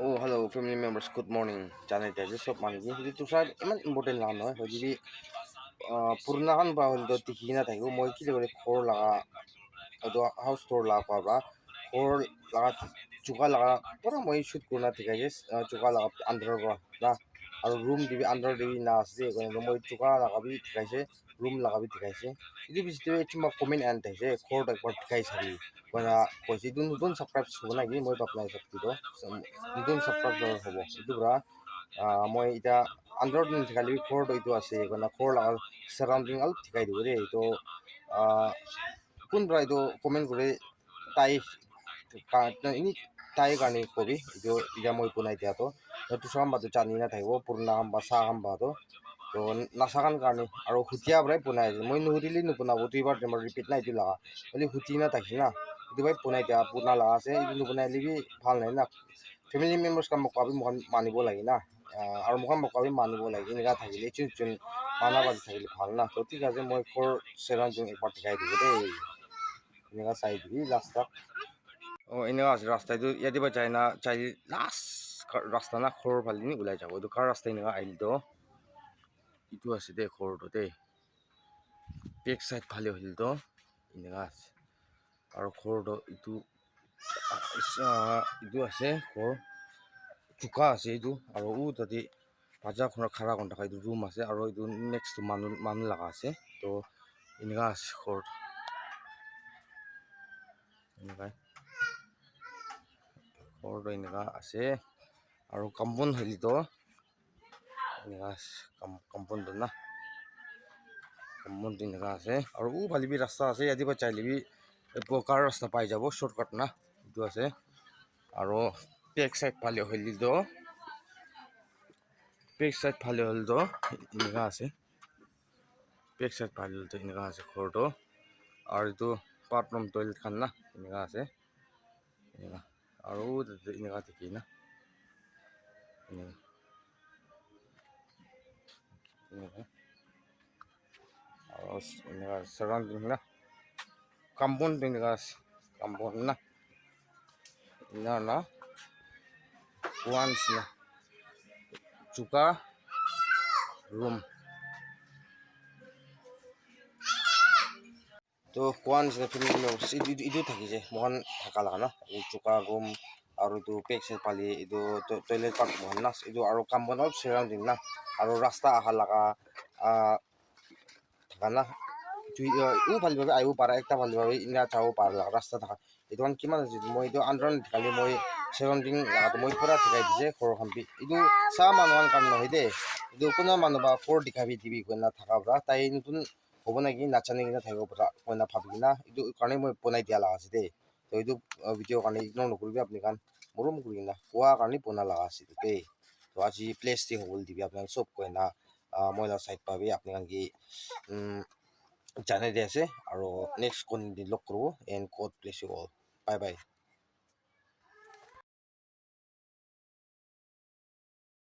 Oh, hello, family members. Good morning. Janet, I just hope money. Hindi to sa iman important lang no. Hindi purna kan ba hindi tiki na tayo. Mo kili ko core laga ado house tour laga pa ba. Core laga chuka laga pura mo shoot ko na tika yes. Chuka laga under ba na. Aro room dibi under dibi na asde ko na mo chuka laga bi tika se room laga bi tika se. Hindi bis dibi cuma comment and tayo se core tak part tika se. Kaya ko si dun subscribe suuna gini mo apply sa dito. Dun subscribe hobo. Itu bra মই এতিয়া আন্ডাৰত নিথাকিলে ঘৰত এইটো আছে মানে ঘৰ সাৰাউণ্ডিং অলপ ঠিকাই দিব দেই তো কোনবা এইটো কমেণ্ট কৰি তাই এনে তাই কাৰণে কবি এইটো এতিয়া মই বনাই দিয়াতো এইটো চাম বাটো জানি নাথাকিব পুৰণা কাম বা চাহ কাম বাটো তো নাচাকান কাৰণে আৰু সুতীয়া পৰাই বনাই আছে মই নুসুধিলে নবনাব দুইবাৰ তোমাৰ ৰিপিট নাই এইটো লগা বুলি সুধি নাথাকি না এইটো বাই বনাই দিয়া বনা লগা আছে এইটো নবনাইলে ভাল নাই না ফেমিলি মেম্বাৰ্ছ কাম কবি মোক মানিব লাগে না আৰু মোক কবি মানিব লাগে এনেকুৱা থাকিলে যোন মানাবাজি থাকিলে ভাল না তো ঠিক আছে মই ঘৰ চেৰাউণ্ডিং একবাৰ শিকাই দিব দেই এনেকুৱা চাই দিবি লাষ্টত এনেকুৱা আছে ৰাস্তা এইটো ইয়াতে পৰা যায় না যাই লাষ্ট ৰাস্তা না ঘৰৰ ফালে নি ওলাই যাব এইটো কাৰ ৰাস্তা এনেকুৱা আহিলতো ইটো আছে দেই ঘৰটো দেই বেক চাইড ভালে হ'লতো এনেকুৱা আছে আৰু ঘৰটো ইটো আছে ঘৰ চুকা আছে এইটো আৰু তাতে বাজাৰ খাৰা কৰি থকা এইটো ৰুম আছে আৰু এইটো নেক্সট মানুহ লগা আছে তো এনেকুৱা আছে ঘৰ এনেকুৱা ঘৰটো এনেকুৱা আছে আৰু কম্পাউণ্ড হ'লেতো এনেকুৱা কম্পাউণ্ডটো না কম্পাউণ্ড এনেকুৱা আছে আৰু ভালিবি ৰাস্তা আছে ইয়াতে পৰা চাই লিবি পকাৰ ৰাস্তা পাই যাব শ্বৰ্টকাট না এইটো আছে আৰু বেক চাইড ভালে হ'লেতো বেক সাইড ভালে হ'লতো এনেকুৱা আছে বেক সাইড ভালে হ'লতো এনেকুৱা আছে ঘৰটো আৰু এইটো বাথৰুম টয়লেট খান না এনেকুৱা আছে এনেকুৱা আৰু এনেকুৱা থাকি না এনেকুৱা আৰু এনেকুৱা সাৰাউণ্ডিং না কম্পাউণ্ড এনেকুৱা আছে কম্পাউণ্ড না এনেকুৱা না ওৱান্স না চুকা ৰুম তো কোৱা নিচিনা ফেমিলি মেম্বাৰ্ছ এইটো থাকিছে মহান থাকা লগা না এই চুকা ৰুম আৰু এইটো পেক চেক পালি এইটো টয়লেট পাৰ্ট মহান না এইটো আৰু কম্পাউণ্ড অলপ চেৰাউণ্ডিং না আৰু ৰাস্তা অহা লগা থাকা না ভাল ভাবে আহিব পাৰা একটা ভাল ভাবে ইনা যাব পাৰা ৰাস্তা থাকা এইটো কিমান আছে মই এইটো আন্দোলন খালি মই চেৰাউণ্ডিং মই পুৰা শিকাই দিছে ঘৰ খাম্পি এইটো চাহ মানুহৰ কাৰণে নহয় দেই এইটো কোনো মানুহ বা ঘৰ দেখাবি দিবি কইনা থাকা পৰা তাই নতুন হ'ব নেকি নাজানি কিনে থাকিব পৰা কইনা ভাবি কিনা এইটো কাৰণে মই বনাই দিয়া লগা আছে দেই তো এইটো ভিডিঅ'ৰ কাৰণে ইগন'ৰ নকৰিবি আপুনি কাৰণ মৰম কৰি কিনা কোৱা কাৰণে বনা লগা আছে দেই তো আজি প্লেচটি হ'বলৈ দিবি আপোনাক চব কইনা মইলা চাইড পাবি আপুনি কি জানাই দি আছে আৰু নেক্সট কোন লগ কৰিব and God bless you all bye by